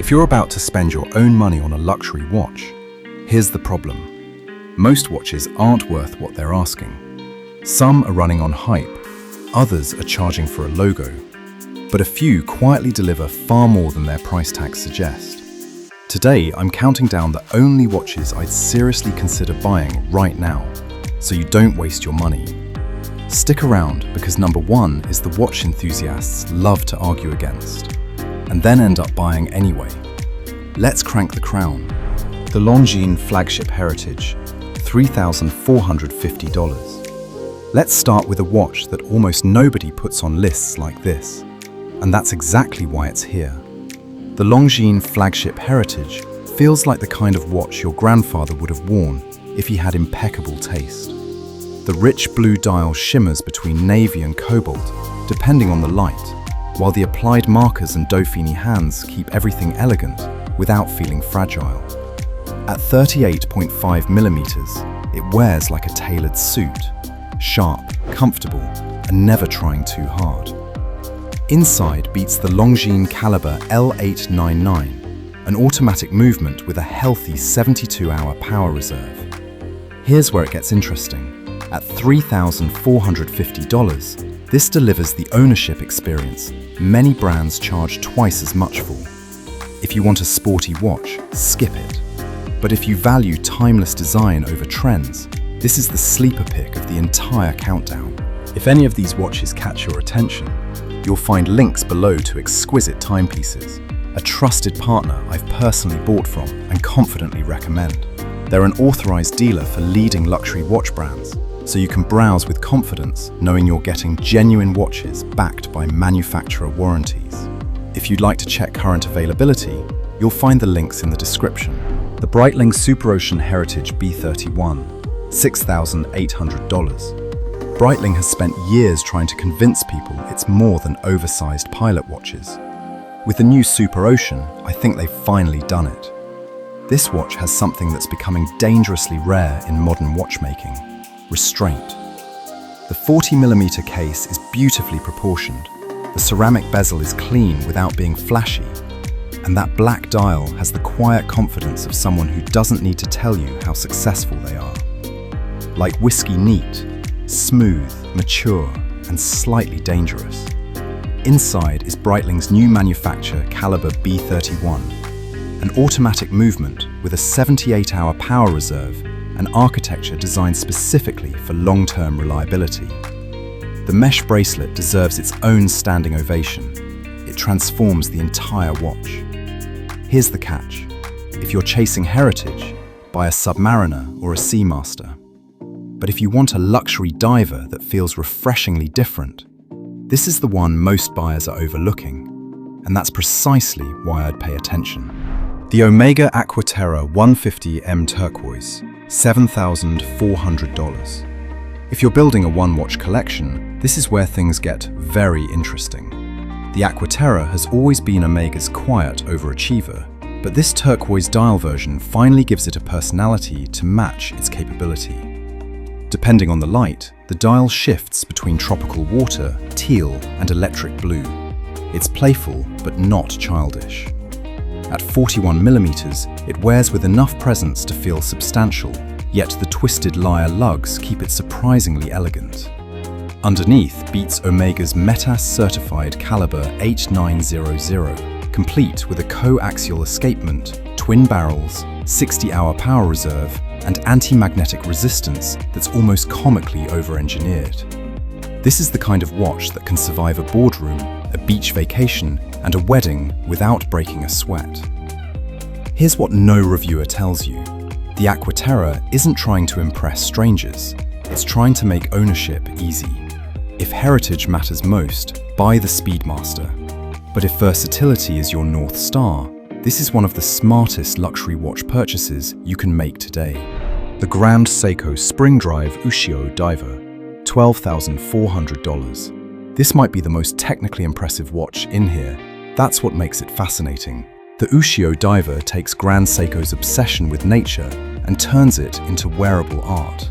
If you're about to spend your own money on a luxury watch, here's the problem. Most watches aren't worth what they're asking. Some are running on hype, others are charging for a logo, but a few quietly deliver far more than their price tags suggest. Today, I'm counting down the only watches I'd seriously consider buying right now, so you don't waste your money. Stick around because number one is the watch enthusiasts love to argue against, and then end up buying anyway. Let's crank the crown. The Longines Flagship Heritage, $3,450. Let's start with a watch that almost nobody puts on lists like this, and that's exactly why it's here. The Longines Flagship Heritage feels like the kind of watch your grandfather would have worn if he had impeccable taste. The rich blue dial shimmers between navy and cobalt, depending on the light, while the applied markers and Dauphine hands keep everything elegant without feeling fragile. At 38.5 millimeters, it wears like a tailored suit, sharp, comfortable, and never trying too hard. Inside beats the Longines Caliber L899, an automatic movement with a healthy 72-hour power reserve. Here's where it gets interesting. At $3,450, this delivers the ownership experience many brands charge twice as much for. If you want a sporty watch, skip it. But if you value timeless design over trends, this is the sleeper pick of the entire countdown. If any of these watches catch your attention, you'll find links below to exquisite timepieces, a trusted partner I've personally bought from and confidently recommend. They're an authorized dealer for leading luxury watch brands, so you can browse with confidence knowing you're getting genuine watches backed by manufacturer warranties. If you'd like to check current availability, you'll find the links in the description. The Breitling Superocean Heritage B31, $6,800. Breitling has spent years trying to convince people it's more than oversized pilot watches. With the new Superocean, I think they've finally done it. This watch has something that's becoming dangerously rare in modern watchmaking: restraint. The 40mm case is beautifully proportioned, the ceramic bezel is clean without being flashy, and that black dial has the quiet confidence of someone who doesn't need to tell you how successful they are. Like whiskey neat, smooth, mature, and slightly dangerous. Inside is Breitling's new manufacture Caliber B31, an automatic movement with a 78-hour power reserve and architecture designed specifically for long-term reliability. The mesh bracelet deserves its own standing ovation. It transforms the entire watch. Here's the catch. If you're chasing heritage, buy a Submariner or a Seamaster. But if you want a luxury diver that feels refreshingly different, this is the one most buyers are overlooking, and that's precisely why I'd pay attention. The Omega Aquaterra 150M Turquoise, $7,400. If you're building a one-watch collection, this is where things get very interesting. The Aquaterra has always been Omega's quiet overachiever, but this turquoise dial version finally gives it a personality to match its capability. Depending on the light, the dial shifts between tropical water, teal, and electric blue. It's playful, but not childish. At 41mm, it wears with enough presence to feel substantial, yet the twisted lyre lugs keep it surprisingly elegant. Underneath beats Omega's METAS-certified Caliber 8900, complete with a coaxial escapement, twin barrels, 60-hour power reserve, and anti-magnetic resistance that's almost comically over-engineered. This is the kind of watch that can survive a boardroom, a beach vacation, and a wedding without breaking a sweat. Here's what no reviewer tells you. The Aquaterra isn't trying to impress strangers, it's trying to make ownership easy. If heritage matters most, buy the Speedmaster. But if versatility is your North Star, this is one of the smartest luxury watch purchases you can make today. The Grand Seiko Spring Drive Ushio Diver, $12,400. This might be the most technically impressive watch in here. That's what makes it fascinating. The Ushio Diver takes Grand Seiko's obsession with nature and turns it into wearable art.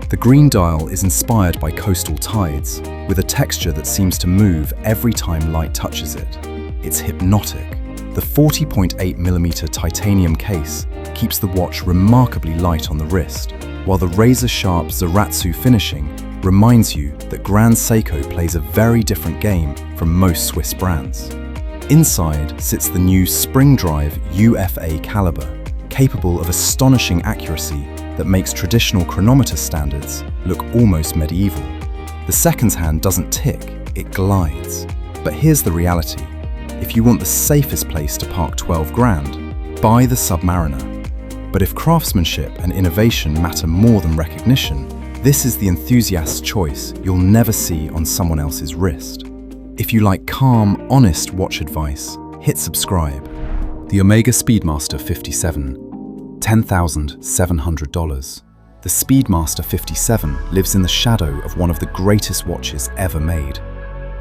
The green dial is inspired by coastal tides, with a texture that seems to move every time light touches it. It's hypnotic. The 40.8mm titanium case keeps the watch remarkably light on the wrist, while the razor-sharp Zaratsu finishing reminds you that Grand Seiko plays a very different game from most Swiss brands. Inside sits the new spring-drive UFA caliber, capable of astonishing accuracy that makes traditional chronometer standards look almost medieval. The seconds hand doesn't tick, it glides. But here's the reality. If you want the safest place to park 12 grand, buy the Submariner. But if craftsmanship and innovation matter more than recognition, this is the enthusiast's choice you'll never see on someone else's wrist. If you like calm, honest watch advice, hit subscribe. The Omega Speedmaster 57, $10,700. The Speedmaster 57 lives in the shadow of one of the greatest watches ever made.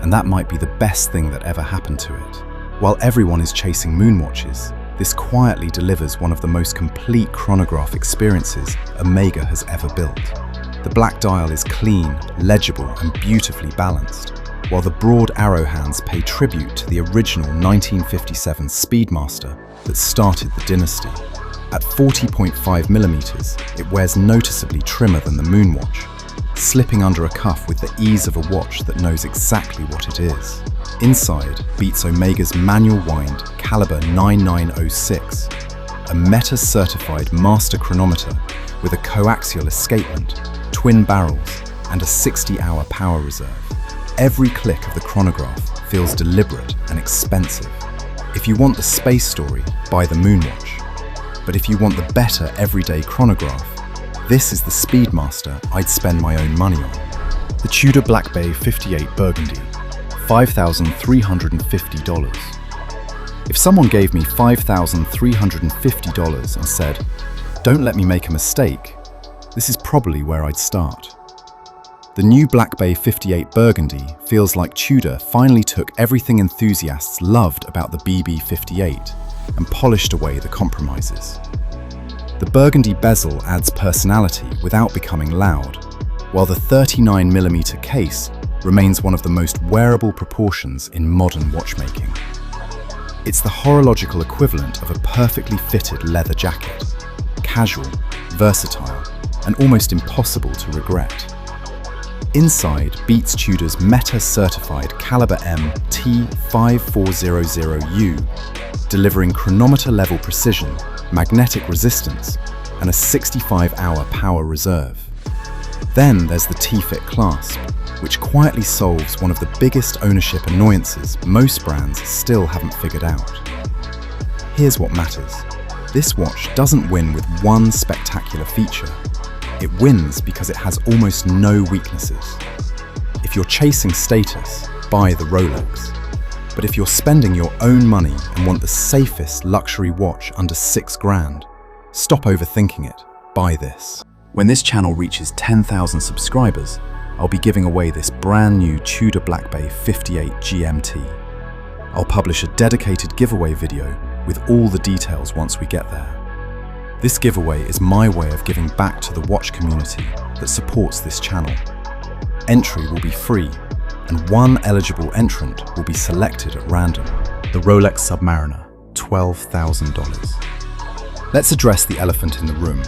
And that might be the best thing that ever happened to it. While everyone is chasing moon watches, this quietly delivers one of the most complete chronograph experiences Omega has ever built. The black dial is clean, legible, and beautifully balanced, while the broad arrow hands pay tribute to the original 1957 Speedmaster that started the dynasty. At 40.5mm, it wears noticeably trimmer than the moon watch, slipping under a cuff with the ease of a watch that knows exactly what it is. Inside beats Omega's manual wind caliber 9906, a META-certified master chronometer with a coaxial escapement, twin barrels, and a 60-hour power reserve. Every click of the chronograph feels deliberate and expensive. If you want the space story, buy the moon watch. But if you want the better everyday chronograph, this is the Speedmaster I'd spend my own money on. The Tudor Black Bay 58 Burgundy, $5,350. If someone gave me $5,350 and said, "Don't let me make a mistake," this is probably where I'd start. The new Black Bay 58 Burgundy feels like Tudor finally took everything enthusiasts loved about the BB58 and polished away the compromises. The burgundy bezel adds personality without becoming loud, while the 39mm case remains one of the most wearable proportions in modern watchmaking. It's the horological equivalent of a perfectly fitted leather jacket, casual, versatile, and almost impossible to regret. Inside beats Tudor's META-certified Caliber M T5400U, delivering chronometer-level precision, magnetic resistance, and a 65-hour power reserve. Then there's the T-Fit clasp, which quietly solves one of the biggest ownership annoyances most brands still haven't figured out. Here's what matters. This watch doesn't win with one spectacular feature. It wins because it has almost no weaknesses. If you're chasing status, buy the Rolex. But if you're spending your own money and want the safest luxury watch under 6 grand, stop overthinking it, buy this. When this channel reaches 10,000 subscribers, I'll be giving away this brand new Tudor Black Bay 58 GMT. I'll publish a dedicated giveaway video with all the details once we get there. This giveaway is my way of giving back to the watch community that supports this channel. Entry will be free, and one eligible entrant will be selected at random. The Rolex Submariner, $12,000. Let's address the elephant in the room.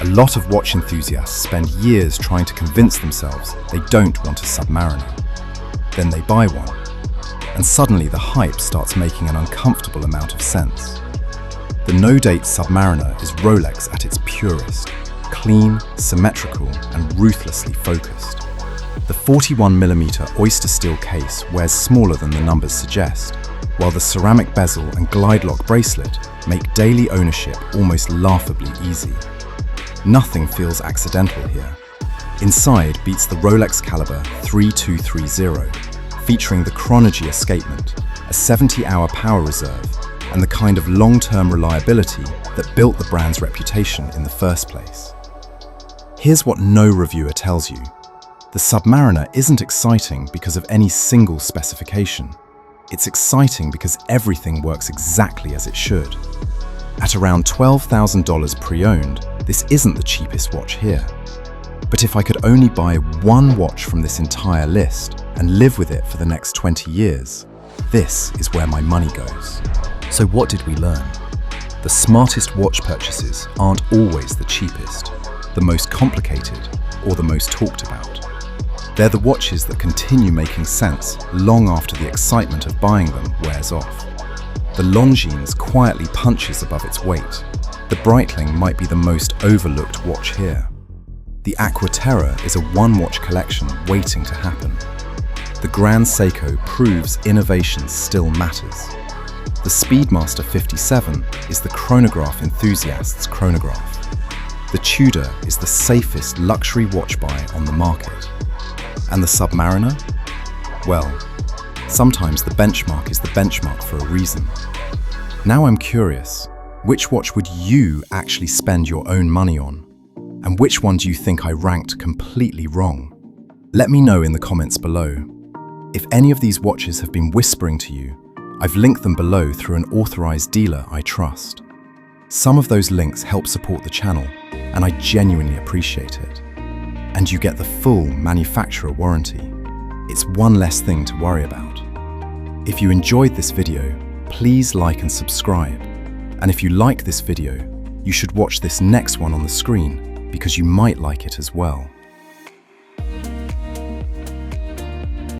A lot of watch enthusiasts spend years trying to convince themselves they don't want a Submariner. Then they buy one, and suddenly the hype starts making an uncomfortable amount of sense. The no-date Submariner is Rolex at its purest, clean, symmetrical, and ruthlessly focused. The 41mm oyster steel case wears smaller than the numbers suggest, while the ceramic bezel and glide lock bracelet make daily ownership almost laughably easy. Nothing feels accidental here. Inside beats the Rolex Caliber 3230, featuring the Chronergy escapement, a 70-hour power reserve, and the kind of long-term reliability that built the brand's reputation in the first place. Here's what no reviewer tells you. The Submariner isn't exciting because of any single specification. It's exciting because everything works exactly as it should. At around $12,000 pre-owned, this isn't the cheapest watch here. But if I could only buy one watch from this entire list and live with it for the next 20 years, this is where my money goes. So what did we learn? The smartest watch purchases aren't always the cheapest, the most complicated, or the most talked about. They're the watches that continue making sense long after the excitement of buying them wears off. The Longines quietly punches above its weight. The Breitling might be the most overlooked watch here. The Aquaterra is a one-watch collection waiting to happen. The Grand Seiko proves innovation still matters. The Speedmaster 57 is the chronograph enthusiast's chronograph. The Tudor is the safest luxury watch buy on the market. And the Submariner? Well, sometimes the benchmark is the benchmark for a reason. Now I'm curious, which watch would you actually spend your own money on? And which one do you think I ranked completely wrong? Let me know in the comments below. If any of these watches have been whispering to you, I've linked them below through an authorized dealer I trust. Some of those links help support the channel, and I genuinely appreciate it. And you get the full manufacturer warranty. It's one less thing to worry about. If you enjoyed this video, please like and subscribe. And if you like this video, you should watch this next one on the screen because you might like it as well.